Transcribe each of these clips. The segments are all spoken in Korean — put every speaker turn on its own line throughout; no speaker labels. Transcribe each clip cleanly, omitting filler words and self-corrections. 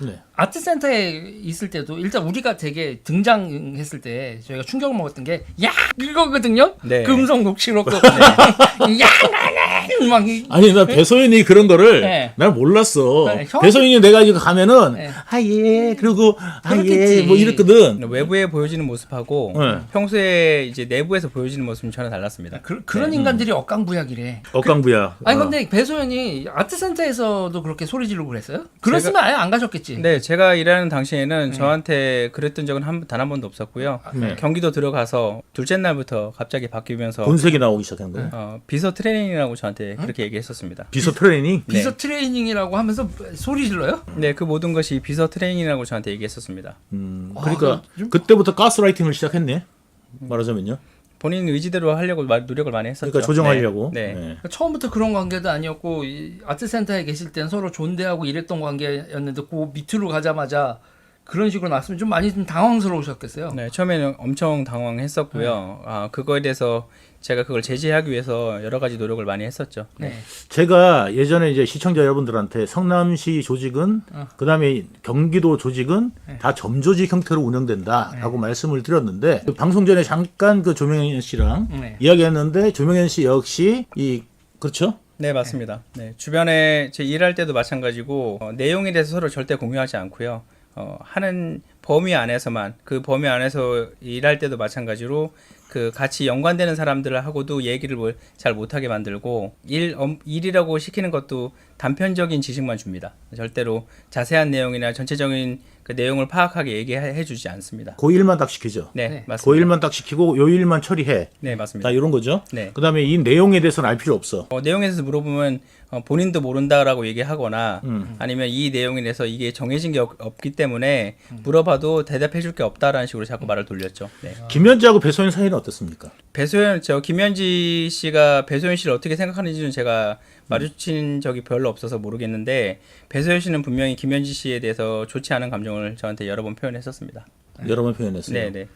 네.
아트센터에 있을 때도 일단 우리가 되게 등장했을 때 저희가 충격을 먹었던 게 야 이거거든요.
네.
그 음성 녹취록도 야 나는 막
아니 나 배소연이 그런 거를
네.
난 몰랐어.
네, 형-
배소연이 내가 이거 가면은
네.
아예 그리고
그렇겠지.
아예 뭐 이랬거든.
외부에 보여지는 모습하고
네.
평소에 이제 내부에서 보여지는 모습은 전혀 달랐습니다.
그런 인간들이 억강부약이래.
억강부야.
아니 근데 배소연이 아트센터에서도 그렇게 소리 지르고 그랬어요? 그랬으면 아예 안 가셨겠지.
네, 제가 일하는 당시에는 저한테 그랬던 적은 단 한 번도 없었고요.
네.
경기도 들어가서 둘째 날부터 갑자기 바뀌면서
본색이 나오기 시작한 거예요.
비서 트레이닝이라고 저한테 그렇게 얘기했었습니다.
비서 트레이닝.
비서 트레이닝이라고 하면서 소리 질러요?
네, 그 모든 것이 비서 트레이닝이라고 저한테 얘기했었습니다.
그러니까 그때부터 가스라이팅을 시작했네. 말하자면요.
본인 의지대로 하려고 노력을 많이 했었죠.
그러니까 조정하려고.
네. 네.
그러니까 처음부터 그런 관계도 아니었고 이 아트센터에 계실 땐 서로 존대하고 이랬던 관계였는데 그 밑으로 가자마자 그런 식으로 나왔으면 좀 많이 좀 당황스러우셨겠어요.
네, 처음에는 엄청 당황했었고요. 그거에 대해서 제가 그걸 제지하기 위해서 여러 가지 노력을 많이 했었죠.
네.
제가 예전에 이제 시청자 여러분들한테 성남시 조직은 그다음에 경기도 조직은 다 점조직 형태로 운영된다라고 말씀을 드렸는데 방송 전에 잠깐 그 조명현 씨랑
네.
이야기했는데 조명현 씨 역시 그렇죠?
네, 맞습니다. 네, 주변에 제 일할 때도 마찬가지고 내용에 대해서 서로 절대 공유하지 않고요. 하는 범위 안에서만 그 범위 안에서 일할 때도 마찬가지로 그 같이 연관되는 사람들하고도 얘기를 잘 못하게 만들고 일이라고 시키는 것도 단편적인 지식만 줍니다. 절대로 자세한 내용이나 전체적인 그 내용을 파악하게 얘기해 주지 않습니다.
그 일만 딱 시키죠.
네,
네.
맞습니다.
그 일만 딱 시키고 요 일만 처리해.
네, 맞습니다.
다 이런 거죠.
네.
그다음에 이 내용에 대해서는 알 필요 없어.
내용에 대해서 물어보면 본인도 모른다라고 얘기하거나 아니면 이 내용에 대해서 이게 정해진 게 없기 때문에 물어봐도 대답해 줄 게 없다라는 식으로 자꾸 말을 돌렸죠. 네.
김현지하고 배소연 사이는 어떻습니까?
김현지 씨가 배소연 씨를 어떻게 생각하는지는 제가 마주친 적이 별로 없어서 모르겠는데 배소연 씨는 분명히 김현지 씨에 대해서 좋지 않은 감정을 저한테 여러 번 표현했었습니다.
여러 번 표현했어요.
네네.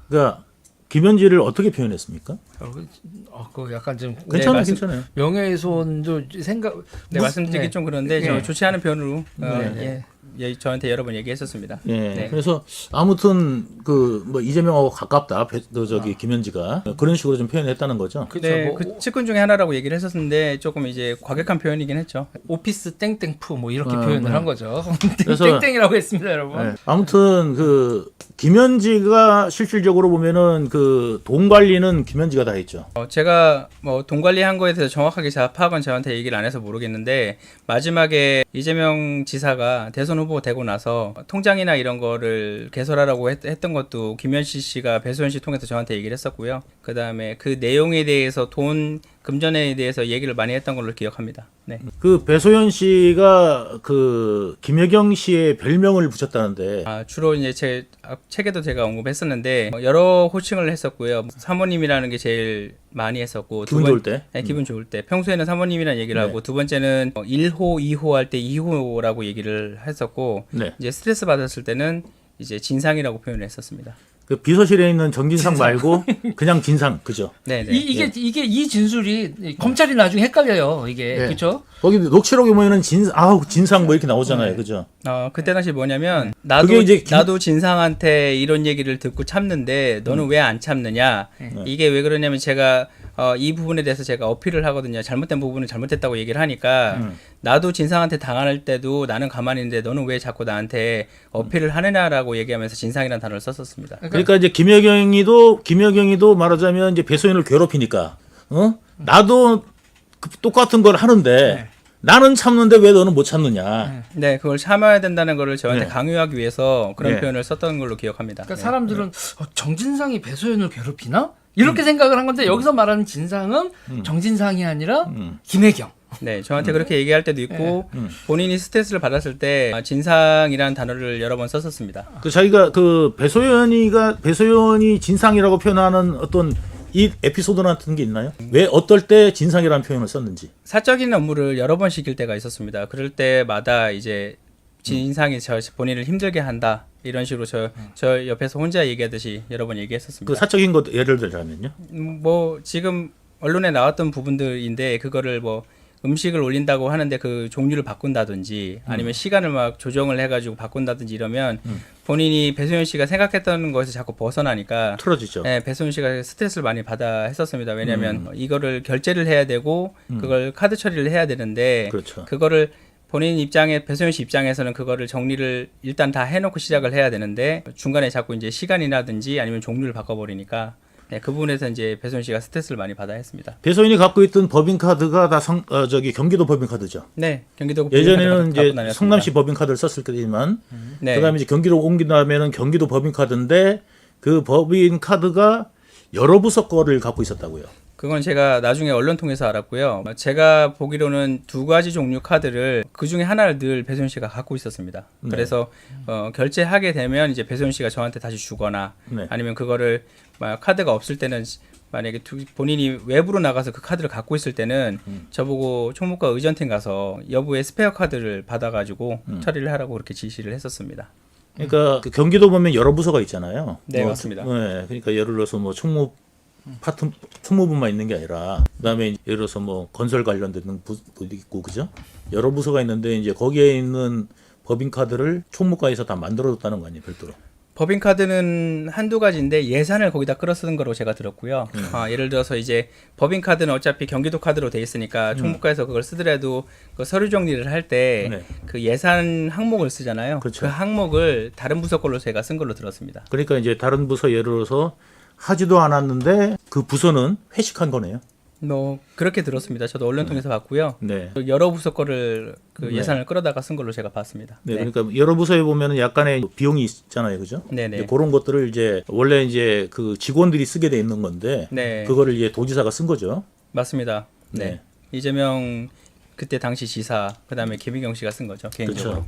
그러니까 김현지를 어떻게 표현했습니까?
그거 약간 좀
괜찮아요,
말씀-
괜찮아요.
명예훼손도 생각
네, 말씀드리기 좀 그런데 저
네.
좋지 않은 표현으로
네.
저한테 여러 번 얘기했었습니다.
예.
네.
그래서 아무튼 그 뭐 이재명하고 가깝다. 김현지가 그런 식으로 좀 표현했다는 거죠.
그렇죠.
네,
뭐
그 측근 중에 하나라고 얘기를 했었는데 조금 이제 과격한 표현이긴 했죠.
오피스 땡땡프 뭐 이렇게
아,
표현을
네.
한 거죠.
그래서-
땡땡이라고 했습니다, 여러분.
네. 아무튼 그 김현지가 실질적으로 보면은 그 돈 관리는 김현지가 다 했죠.
제가 뭐 돈 관리한 거에 대해서 정확하게 파악은 저한테 얘기를 안 해서 모르겠는데 마지막에 이재명 지사가 대선 후보 되고 나서 통장이나 이런 거를 개설하라고 했던 것도 김현지 씨가 배소연 씨 통해서 저한테 얘기를 했었고요. 그 다음에 그 내용에 대해서 돈 금전에 대해서 얘기를 많이 했던 걸로 기억합니다. 네.
그 배소연 씨가 그 김혜경 씨의 별명을 붙였다는데
주로 이제 제 책에도 제가 언급했었는데 여러 호칭을 했었고요. 사모님이라는 게 제일 많이 했었고
기분 좋을 때?
네, 기분 좋을 때 평소에는 사모님이라는 얘기를
네.
하고 두 번째는 1호, 2호 할 때 2호라고 얘기를 했었고
네.
이제 스트레스 받았을 때는 이제 진상이라고 표현을 했었습니다.
그 비서실에 있는 정진상 말고 그냥 진상 그죠?
네, 네.
이게 이 진술이 검찰이 나중에 헷갈려요. 이게
네.
그렇죠?
거기 녹취록에 보면은 진상 뭐 이렇게 나오잖아요. 그죠?
그때 당시 뭐냐면
그게 이제
나도 진상한테 이런 얘기를 듣고 참는데 너는 왜 안 참느냐? 이게 왜 그러냐면 제가 이 부분에 대해서 제가 어필을 하거든요. 잘못된 부분은 잘못됐다고 얘기를 하니까 나도 진상한테 당할 때도 나는 가만히 있는데 너는 왜 자꾸 나한테 어필을 하느냐라고 얘기하면서 진상이라는 단어를 썼었습니다.
그러니까 이제 김혜경이도 말하자면 이제 배소연을 괴롭히니까 나도 똑같은 걸 하는데 나는 참는데 왜 너는 못 참느냐?
네, 그걸 참아야 된다는 거를 저한테
네.
강요하기 위해서 그런
네.
표현을 썼던 걸로 기억합니다.
그러니까
네.
사람들은 정진상이 배소연을 괴롭히나? 이렇게 생각을 한 건데 여기서 말하는 진상은 정진상이 아니라 김혜경.
네, 저한테 그렇게 얘기할 때도 있고 본인이 스트레스를 받았을 때 진상이라는 단어를 여러 번 썼었습니다.
그 자기가 그 배소연이 진상이라고 표현하는 어떤 이 에피소드 같은 게 있나요? 왜 어떨 때 진상이라는 표현을 썼는지.
사적인 업무를 여러 번 시킬 때가 있었습니다. 그럴 때마다 이제 진상이 본인을 힘들게 한다. 이런 식으로 저 옆에서 혼자 얘기하듯이 여러 번 얘기했었습니다.
그 사적인 것 예를 들자면요.
뭐 지금 언론에 나왔던 부분들인데 그거를 뭐 음식을 올린다고 하는데 그 종류를 바꾼다든지 아니면 시간을 막 조정을 해가지고 바꾼다든지 이러면 본인이 배소연 씨가 생각했던 것에서 자꾸 벗어나니까
틀어지죠.
네, 배소연 씨가 스트레스를 많이 받아 했었습니다. 왜냐하면 이거를 결제를 해야 되고 그걸 카드 처리를 해야 되는데
그렇죠.
그거를 본인 입장에 배소연 씨 입장에서는 그거를 정리를 일단 다 해놓고 시작을 해야 되는데 중간에 자꾸 이제 시간이라든지 아니면 종류를 바꿔버리니까 네, 그 부분에서 이제 배소연 씨가 스트레스를 많이 받아 했습니다.
배소연이 갖고 있던 법인카드가 다 저기 경기도 법인카드죠.
네, 경기도
예전에는 이제
다녔습니다.
성남시 법인카드를 썼을 때지만
네.
그다음에 이제 경기로 옮긴 다음에는 경기도 법인카드인데 그 법인카드가 여러 부서 거를 갖고 있었다고요.
그건 제가 나중에 언론 통해서 알았고요. 제가 보기로는 두 가지 종류 카드를 그 중에 하나를 늘 배소연 씨가 갖고 있었습니다.
네.
그래서 결제하게 되면 이제 배소연 씨가 저한테 다시 주거나
네.
아니면 그거를 카드가 없을 때는 만약에 본인이 외부로 나가서 그 카드를 갖고 있을 때는 저보고 총무과 의전팀 가서 여부의 스페어 카드를 받아가지고 처리를 하라고 그렇게 지시를 했었습니다.
그러니까 그 경기도 보면 여러 부서가 있잖아요.
네, 맞습니다.
네, 그러니까 예를 들어서 뭐 총무부만 있는 게 아니라 그다음에 예를 들어서 뭐 건설 관련된 부도 있고 그죠? 여러 부서가 있는데 이제 거기에 있는 법인카드를 총무과에서 다 만들어뒀다는 거 아니에요, 별도로.
법인카드는 한두 가지인데 예산을 거기다 끌어 쓰는 거로 제가 들었고요. 예를 들어서 이제 법인카드는 어차피 경기도 카드로 돼 있으니까 총무과에서 그걸 쓰더라도 그 서류 정리를 할 때
네.
그 예산 항목을 쓰잖아요.
그렇죠.
그 항목을 다른 부서 걸로 제가 쓴 걸로 들었습니다.
그러니까 이제 다른 부서 예를 들어서 하지도 않았는데 그 부서는 회식한 거네요.
뭐 그렇게 들었습니다. 저도 언론 통해서 봤고요.
네.
여러 부서 거를 그
네.
예산을 끌어다가 쓴 걸로 제가 봤습니다.
네, 그러니까 여러 부서에 보면은 약간의 비용이 있잖아요, 그죠?
네네.
이제 그런 것들을 이제 원래 이제 그 직원들이 쓰게 돼 있는 건데
네.
그거를 이제 도지사가 쓴 거죠.
맞습니다. 네.
네.
이재명 그때 당시 지사 그다음에 김희경 씨가 쓴 거죠 개인적으로.
그렇죠.